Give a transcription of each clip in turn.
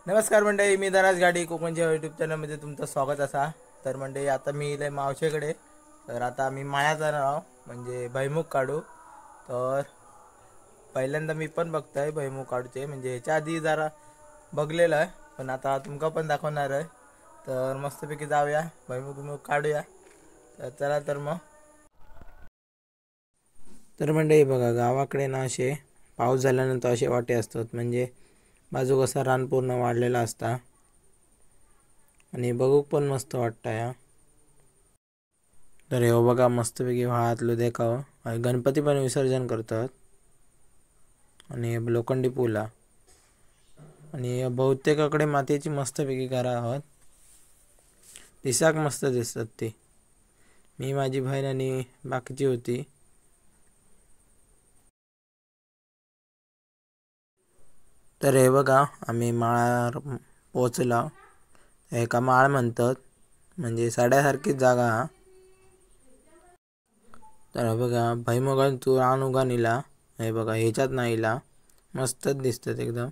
नमस्कार मंडळी, मी धनास गाडी कोकणच्या यूट्यूब चॅनलमध्ये तुमचं स्वागत असा. तर मंडळी आता मी इले मावशेकडे. तर आता मी माया जाणार म्हणजे भैमुख काढू. तर पहिल्यांदा मी पण बघतोय भैमुख काढूचे, म्हणजे ह्याच्या आधी जरा बघलेलं आहे, पण आता तुमका पण दाखवणार आहे. तर मस्तपैकी जाऊया भैमुख काढूया. तर चला तर मग. तर मंडळी बघा, गावाकडे ना असे पाऊस झाल्यानंतर असे वाटे असतात, म्हणजे बाजू कसा रान पूर्ण वाढलेला असता आणि बघूक पण मस्त वाटतं या. तर हे बघा मस्तपैकी व्हाळातलं देखावं गणपती पण विसर्जन करतात. आणि लोखंडी पूल आणि बहुतेकाकडे मातीची मस्तपैकी घरं आहोत. दिसाक मस्त दिसतात ती. मी माझी बहीण आणि बाकीची होती. तर हे बघा आम्ही माळावर पोचला. एका माळ म्हणतात, म्हणजे साड्यासारखीच जागा हा. तर हे बघा भैमुगान तू रान उगा निला. हे बघा ह्याच्यात नाही इला, मस्तच दिसतात एकदम.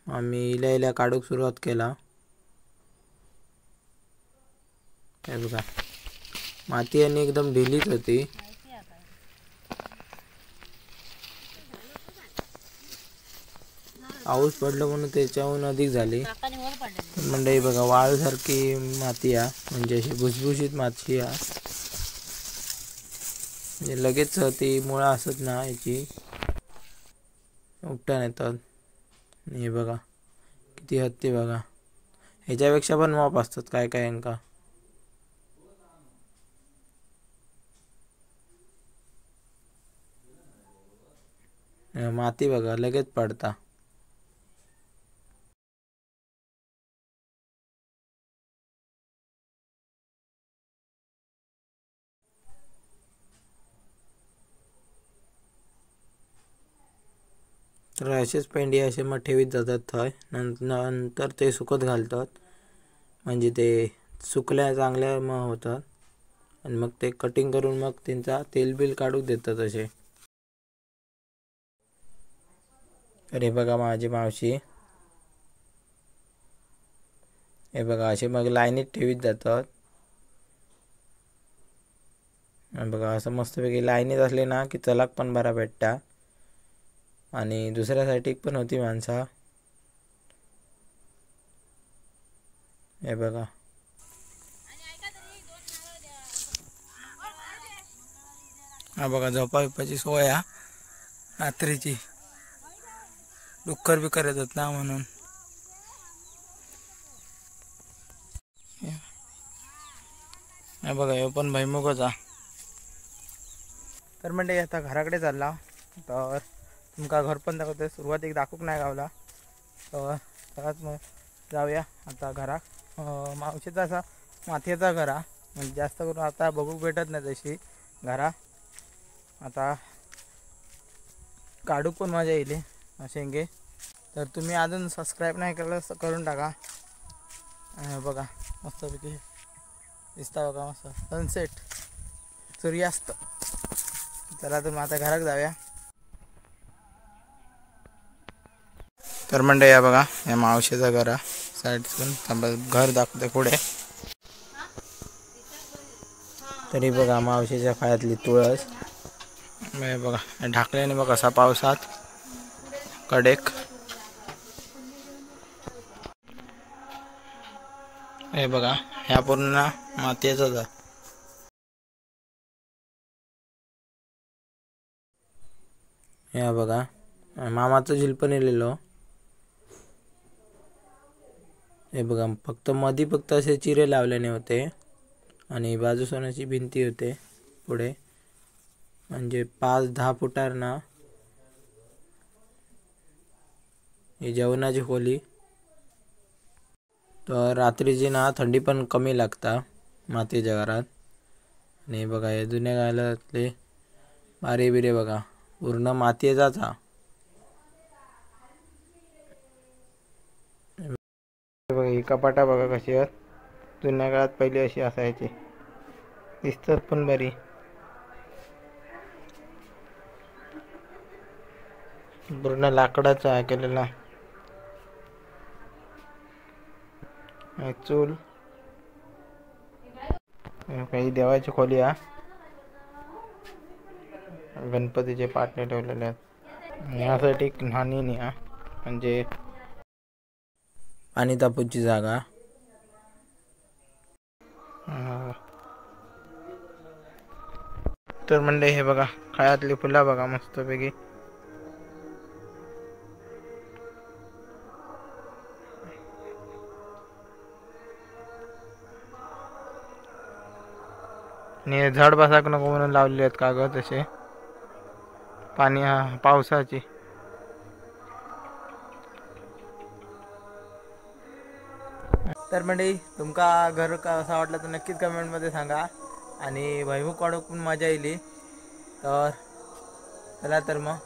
आम्ही इल्या इल्या काढूक सुरुवात केला. हे बघा माती आणि एकदम ढिलीच होती. पाऊस पडलो म्हणून त्याच्याहून अधिक झाली. म्हणजे बघा वाळूसारखी माती आहे, म्हणजे अशी भुसभुशीत माती आहे. म्हणजे लगेच ती मुळा असत ना याची उपटान येतात. हे बघा किती हत्ती बघा, ह्याच्यापेक्षा पण माप असतात काय काय यांका. माती बघा लगेच पडता. तर असेच पेंडी असे मग ठेवीत जातात थंय. नंतर ते सुकत घालतात, म्हणजे ते सुकल्या चांगल्या मग होतात. आणि मग ते कटिंग करून मग त्यांचा तेल बिल काढूक देतात असे. अरे बघा माझी मावशी, हे बघा असे मग लाईनीत ठेवीत जातात. आणि बघा असं मस्तपैकी लाईनीत असले ना की चलाक पण बरा भेटता. आणि दुसऱ्या साईडीक पण होती माणसा. हे बघा हा बघा झोपा बिपाची सोय हा रात्रीची. डुक्कर बिकर येतात ना म्हणून. हे बघा हे पण भैमुखच हा. तर म्हणजे आता घराकडे चालला. तर तुमका घर पण दाखवते. सुरुवातीक दाखवूक नाही गावला. तर चलाच मग जाऊया आता घरात. मावशीचा असा मातीचा घरा, म्हणजे जास्त करून आता बघूक भेटत नाही तशी घरा. आता काढूक पण मजा येईल शेंगे. तर तुम्ही अजून सबस्क्राईब नाही केलं तर करून टाका. बघा मस्तपैकी दिसता बघा मस्त सनसेट, सूर्यास्त. चला तर मग आता घरात जाऊया. तर म्हणजे या बघा या मावशीचं घर साईडून घर दाखवते पुढे. तरी बघा मावशीच्या पायातली तुळस. बघा ढाकल्याने बघा कसा पावसात कडेक. हे बघा ह्या पूर्ण मातीचाच आहे. हे बघा मामाचं झिल पण येलेलो. हे बघा फक्त मधी फक्त असे चिरे लावल्याने होते. आणि बाजू सोन्याची भिंती होते पुढे, म्हणजे 5-10 फुटार ना ही जेवणाची खोली. तर रात्रीची ना थंडी पण कमी लागता मातीच्या घरात. आणि बघा हे जुन्या काळातले बारे बिरे बघा पूर्ण मातीचाच हा. बघा ही कपाटा बघा कशी आहेत. जुन्या काळात पहिली अशी असायची, दिसतात पण बरी. पूर्ण लाकडाचा आहे केलेला. चूल काही देवाची खोली हा. गणपतीचे पाटणे ठेवलेले आहेत. यासाठी एक न्हाणी नाही हा, म्हणजे पाणी तापूची जागा. तर म्हणजे हे बघा खळ्यातली फुलं बघा मस्तपैकी. आणि झाड बसाक नको म्हणून लावलेले आहेत कागद तसे. पाणी पावसाची. तर म्हणजे तुमका घर कसा वाटला तर नक्कीच कमेंटमध्ये सांगा. आणि भैमुख काढूक पण मजा येईल. तर चला तर मग